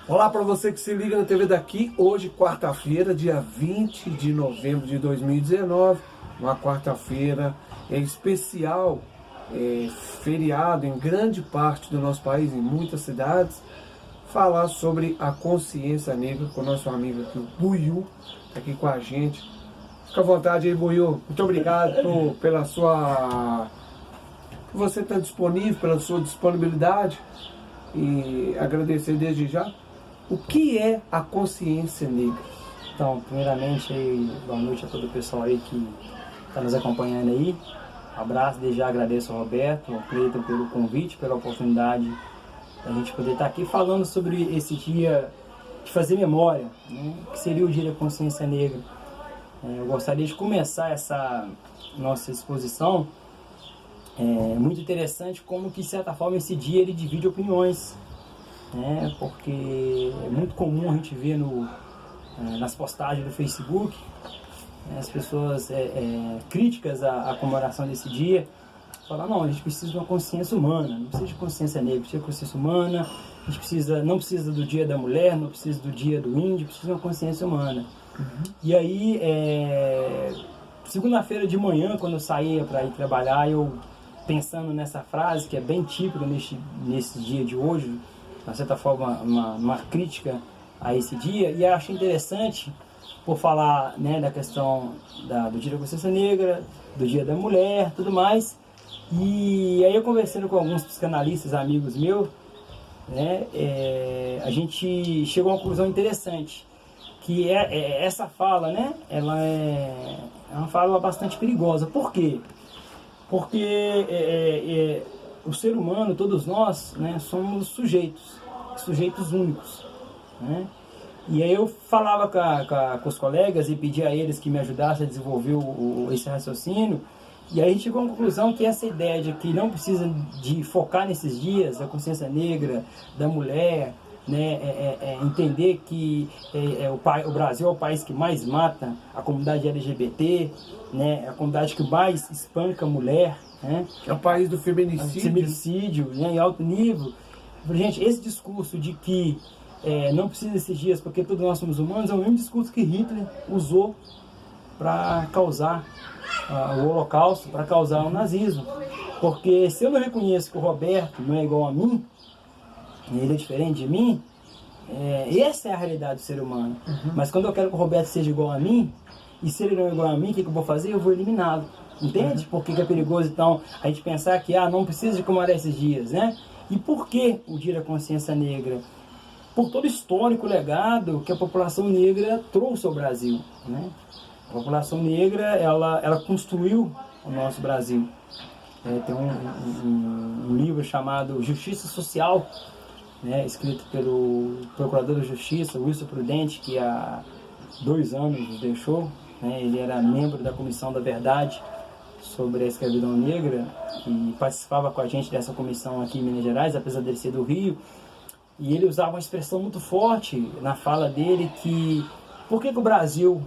Olá para você que se liga na TV daqui, hoje quarta-feira, dia 20 de novembro de 2019, uma quarta-feira especial, feriado em grande parte do nosso país, em muitas cidades, falar sobre a consciência negra com o nosso amigo aqui, o Buiú, tá aqui com a gente. Fica à vontade aí, Buiú, muito obrigado pela sua... por você estar disponível, pela sua disponibilidade e agradecer desde já. O que é a consciência negra? Então, primeiramente, boa noite a todo o pessoal aí que está nos acompanhando aí. Um abraço, desde já agradeço ao Roberto, ao Cleiton pelo convite, pela oportunidade da gente poder estar aqui falando sobre esse dia de fazer memória, né? Que seria o Dia da Consciência Negra. Eu gostaria de começar essa nossa exposição. É muito interessante como que, de certa forma, esse dia ele divide opiniões. Porque é muito comum a gente ver nas postagens do Facebook as pessoas críticas à comemoração desse dia, falar, não, a gente precisa de uma consciência humana, não precisa de consciência negra, precisa de consciência humana, a gente não precisa do dia da mulher, não precisa do dia do índio, precisa de uma consciência humana. E aí, segunda-feira de manhã, quando eu saía para ir trabalhar, eu pensando nessa frase, que é bem típica nesse dia de hoje, de certa forma, uma crítica a esse dia, e eu achei interessante por falar, né, da questão do Dia da Consciência Negra, do Dia da Mulher, tudo mais. E aí eu conversando com alguns psicanalistas, amigos meus, né, a gente chegou a uma conclusão interessante, que essa fala, né, ela é uma fala bastante perigosa. Por quê? Porque o ser humano, todos nós, né, somos sujeitos únicos, né? E aí eu falava com os colegas e pedia a eles que me ajudassem a desenvolver esse raciocínio, e aí a gente chegou à conclusão que essa ideia de que não precisa de focar nesses dias, da consciência negra, da mulher, né, entender que o Brasil é o país que mais mata a comunidade LGBT, né, a comunidade que mais espanca a mulher, né, É o país do feminicídio, né, em alto nível. Gente, esse discurso de que não precisa desses dias porque todos nós somos humanos é o mesmo discurso que Hitler usou para causar o Holocausto, para causar o nazismo. Porque se eu não reconheço que o Roberto não é igual a mim, ele é diferente de mim, essa é a realidade do ser humano. Mas quando eu quero que o Roberto seja igual a mim, e se ele não é igual a mim, o que eu vou fazer? Eu vou eliminá-lo. Entende? Por que é perigoso, então, a gente pensar que não precisa de comemorar esses dias, né? E por que o Dia da Consciência Negra? Por todo o histórico legado que a população negra trouxe ao Brasil, né? A população negra, ela construiu o nosso Brasil. Tem um livro chamado Justiça Social, né, escrito pelo Procurador da Justiça, Wilson Prudente, que há 2 anos nos deixou, né? Ele era membro da Comissão da Verdade sobre a escravidão negra e participava com a gente dessa comissão aqui em Minas Gerais, apesar dele ser do Rio. E ele usava uma expressão muito forte na fala dele que por que o Brasil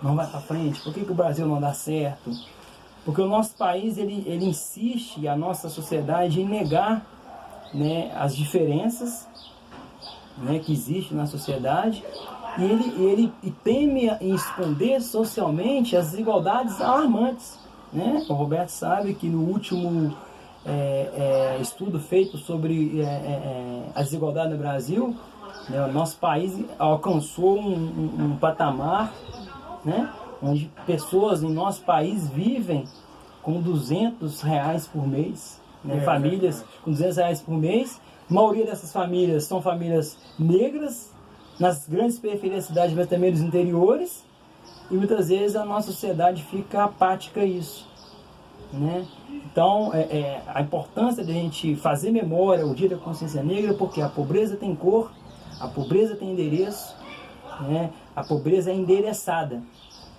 não vai para frente? Por que o Brasil não dá certo? Porque o nosso país ele insiste, a nossa sociedade, em negar, né, as diferenças, né, que existem na sociedade, e ele teme em esconder socialmente as desigualdades alarmantes, né? O Roberto sabe que no último estudo feito sobre a desigualdade no Brasil, né, o nosso país alcançou um patamar, né, onde pessoas em nosso país vivem com R$200 por mês, né, famílias com R$200 por mês. A maioria dessas famílias são famílias negras, nas grandes periferias da cidade, mas também nos interiores, e muitas vezes a nossa sociedade fica apática a isso, né? Então, a importância de a gente fazer memória o Dia da Consciência Negra, porque a pobreza tem cor, a pobreza tem endereço, né? A pobreza é endereçada,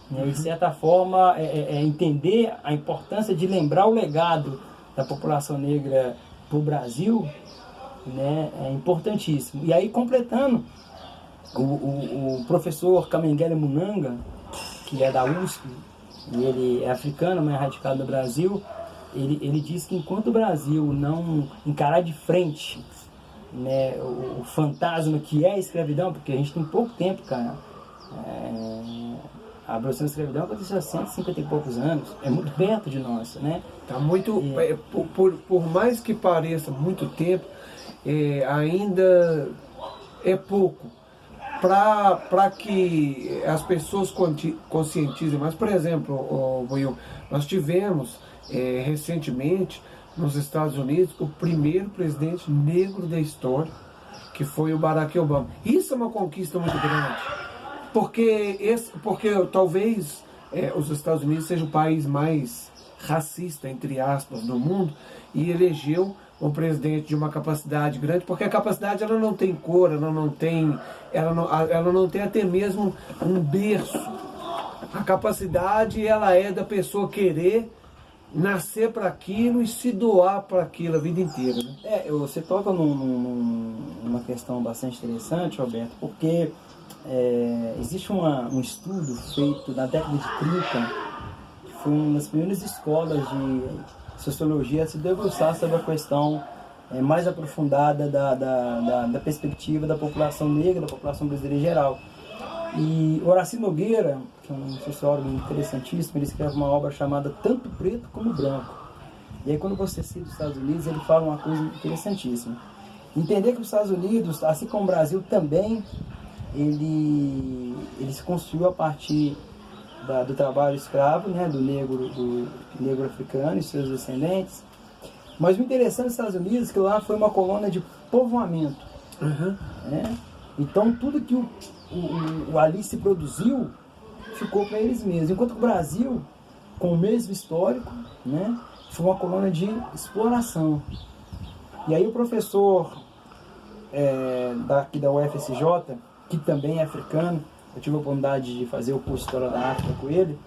né? E, de certa forma, entender a importância de lembrar o legado da população negra para o Brasil, né? É importantíssimo. E aí, completando, o professor Kamengele Munanga, que é da USP, e ele é africano, mas é radicado no Brasil, ele diz que enquanto o Brasil não encarar de frente né, o fantasma que é a escravidão, porque a gente tem pouco tempo, cara. A abolição da escravidão aconteceu há 150 e poucos anos, é muito perto de nós, né? Tá muito, por mais que pareça muito tempo, ainda é pouco para que as pessoas conscientizem mais. Por exemplo, Will, nós tivemos recentemente nos Estados Unidos o primeiro presidente negro da história, que foi o Barack Obama. Isso é uma conquista muito grande, porque talvez os Estados Unidos seja o país mais racista, entre aspas, do mundo, e elegeu um presidente de uma capacidade grande, porque a capacidade ela não tem cor, ela não tem até mesmo um berço. A capacidade ela é da pessoa querer nascer para aquilo e se doar para aquilo a vida inteira, né? Você toca numa questão bastante interessante, Roberto, porque existe um estudo feito na década de 30, que foi uma das primeiras escolas de sociologia a se debruçar sobre a questão mais aprofundada da perspectiva da população negra, da população brasileira em geral. E Horácio Nogueira, que é um sociólogo interessantíssimo, ele escreve uma obra chamada Tanto Preto como Branco. E aí quando você cita os Estados Unidos, ele fala uma coisa interessantíssima. Entender que os Estados Unidos, assim como o Brasil também, ele se construiu a partir do trabalho escravo, né, do negro africano e seus descendentes. Mas o interessante dos Estados Unidos é que lá foi uma colônia de povoamento. Né? Então tudo que o ali se produziu ficou para eles mesmos. Enquanto que o Brasil, com o mesmo histórico, né, foi uma colônia de exploração. E aí o professor daqui da UFSJ, que também é africano, eu tive a oportunidade de fazer o curso de História da África com ele,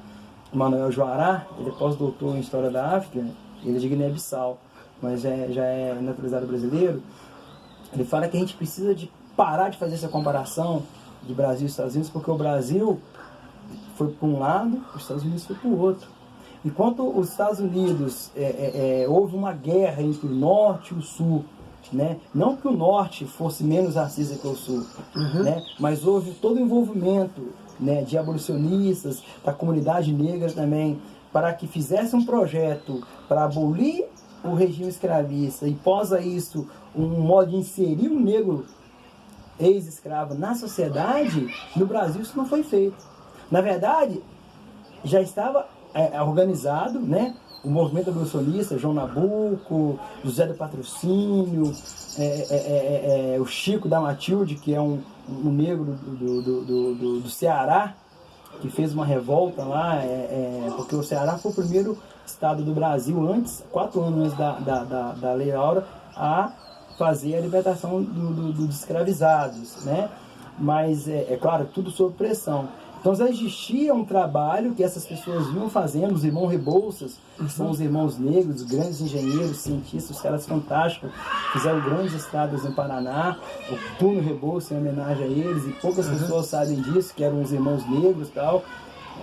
Manuel Joará, ele é pós-doutor em História da África, ele é de Guiné-Bissau, mas já é naturalizado brasileiro. Ele fala que a gente precisa de parar de fazer essa comparação de Brasil e Estados Unidos, porque o Brasil foi para um lado, os Estados Unidos foi para o outro. Enquanto os Estados Unidos, houve uma guerra entre o Norte e o Sul, né? Não que o Norte fosse menos racista que o Sul, né? Mas houve todo o envolvimento, né, de abolicionistas, da comunidade negra também, para que fizesse um projeto para abolir o regime escravista e pós isso um modo de inserir o negro ex-escravo na sociedade. No Brasil isso não foi feito. Na verdade, já estava organizado, né, o movimento abolicionista, João Nabuco, José do Patrocínio, o Chico da Matilde, que é um negro do Ceará, que fez uma revolta lá, porque o Ceará foi o primeiro estado do Brasil, 4 anos antes da Lei Áurea, a fazer a libertação dos escravizados, né? Mas, claro, tudo sob pressão. Então já existia um trabalho que essas pessoas vinham fazendo, os irmãos Rebouças, que são os irmãos negros, grandes engenheiros, cientistas, os caras fantásticos, fizeram grandes estradas no Paraná, o Túnel Rebouças em homenagem a eles, e poucas pessoas sabem disso, que eram os irmãos negros e tal,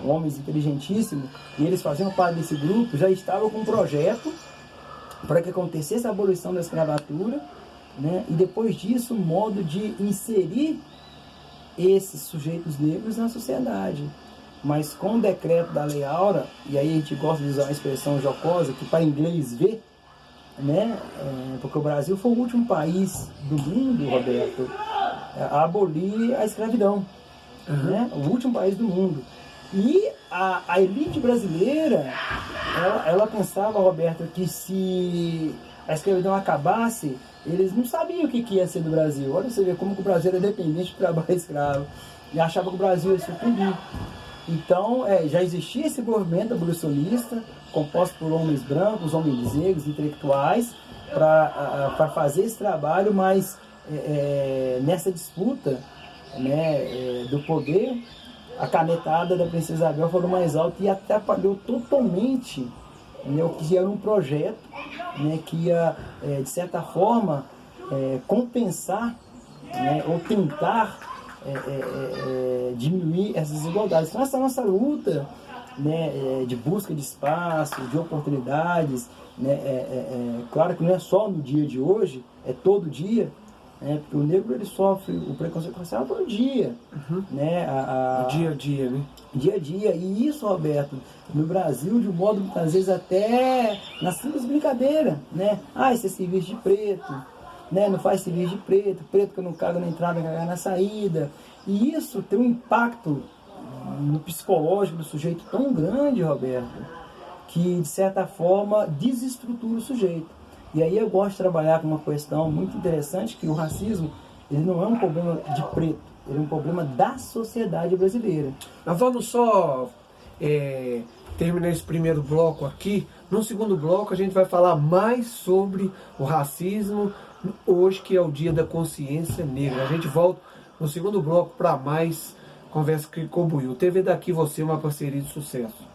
homens inteligentíssimos, e eles faziam parte desse grupo, já estavam com um projeto para que acontecesse a abolição da escravatura, né? E depois disso, um modo de inserir esses sujeitos negros na sociedade. Mas com o decreto da Lei Áurea, e aí a gente gosta de usar uma expressão jocosa, que para inglês ver, né? Porque o Brasil foi o último país do mundo, Roberto, a abolir a escravidão, né? O último país do mundo. E a elite brasileira, ela pensava, Roberto, que se a escravidão acabasse, eles não sabiam o que ia ser do Brasil. Olha você vê como que o Brasil era dependente do trabalho escravo. E achava que o Brasil ia sucumbir. Então, já existia esse movimento abolicionista, composto por homens brancos, homens negros, intelectuais, para fazer esse trabalho, mas nessa disputa, né, do poder, a canetada da Princesa Isabel foi mais alta e atrapalhou totalmente, né, o que era um projeto, né, que ia, de certa forma, compensar, né, ou tentar diminuir essas desigualdades. Então, essa nossa luta, né, de busca de espaço, de oportunidades, né, claro que não é só no dia de hoje, é todo dia, né? Porque o negro ele sofre o preconceito racial todo dia, né? Dia a dia, né? Dia a dia. E isso, Roberto, no Brasil, de um modo, muitas vezes, até na simples brincadeira, né? Ah, esse é serviço de preto, né? Não faz serviço de preto, preto que não caga na entrada, caga na saída. E isso tem um impacto no psicológico do sujeito tão grande, Roberto, que, de certa forma, desestrutura o sujeito. E aí eu gosto de trabalhar com uma questão muito interessante, que o racismo, ele não é um problema de preto, ele é um problema da sociedade brasileira. Nós vamos só terminar esse primeiro bloco aqui. No segundo bloco a gente vai falar mais sobre o racismo, hoje que é o Dia da Consciência Negra. A gente volta no segundo bloco para mais conversa com o Buiu. TV Daqui Você, uma parceria de sucesso.